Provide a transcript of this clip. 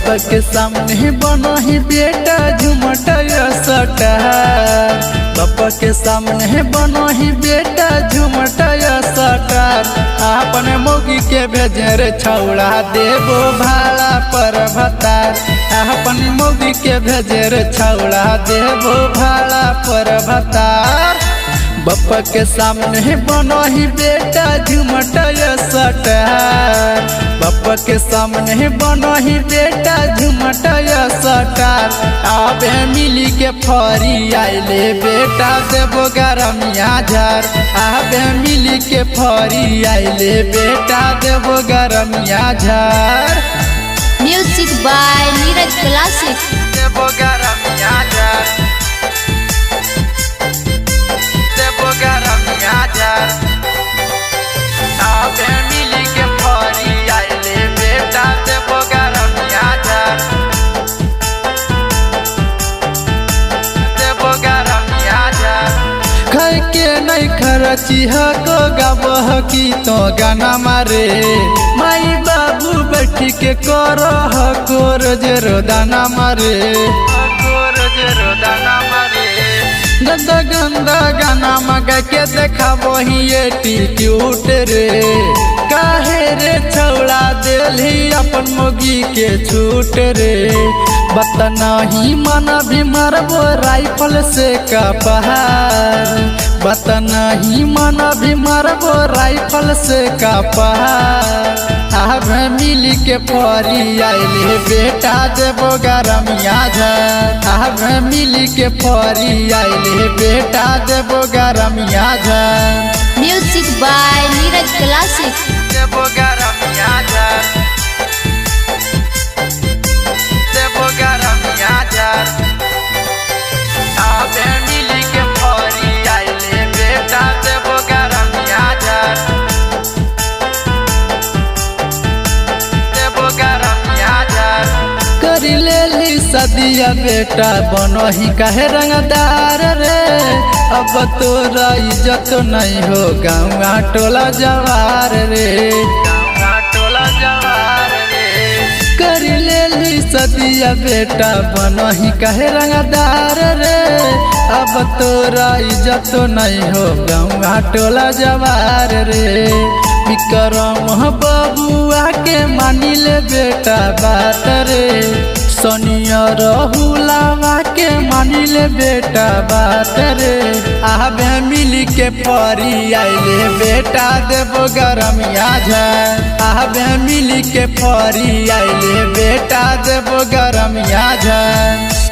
बाबा के सामने बनो ही बेटा झुमटा सटा। बाबा के सामने बनो ही बेटा झुमटा सटा। अपने मोगी के भेजे रे छौड़ा देबो भाड़ा पर भत्ता। अपने मोगी के भेजे रे छौड़ा देबो भाड़ा पर भत्ता। बाबा के सामने बनो ही बेटा झुमटा सटा। बाबा के सामने बनो ही बेटा झुमटा सटा। आबे मिली के फरी आइले बेटा देबो गरमिया झार। आबे मिली के फरी आइले बेटा देबो गरमिया झार। Music by Neeraj classic. देबो गरमिया झार। देबो गरमिया झार। आबे मिली के फरी आइले बेटा देबो गरमिया झार। देबो गरमिया झार। खाए के नहीं खरची हको गाबह की तो गाना मारे। माई बाबू बैठ के करो हको रोज रोदाना मारे। रोज रोदाना मारे। गंदा गंदा गाना मगा के देखा वही एटीट्यूड रे। काहे रे छौड़ा देली अपन मोगी के छूट रे। बत नहीं मन भी मरबो राइफल से कपहार। बत नहीं मन भी मरबो राइफल से कपहार। अब मिली के फरी आइले बेटा देबो गरमिया झार। अब मिली के फरी आइले बेटा देबो गरमिया झार। Music by Neeraj classic. देबो गरमिया झार। देबो गरमिया झार। आबे मिली के फरी आइले बेटा देबो गरमिया झार। देबो गरमिया झार। करी लेली सदिया बेटा बनो ही काहे रंगदार रे। अब तोरा इज्जत नहीं हो गाँव टोला जवार रे। गाँव टोला जवार रे। करी लेली सदिया बेटा बनो ही काहे रंगदार रे। अब तोरा इज्जत नहीं हो गाँव टोला जवार रे। विक्रम बबुआ के मानी ले बेटा बात रे। सोनिया रहुलावा के मानी ले बेटा बात रे। आबे मिली के फरी आइले बेटा देबो गरमिया झार। आबे मिली के फरी आइले बेटा देबो गरमिया झार।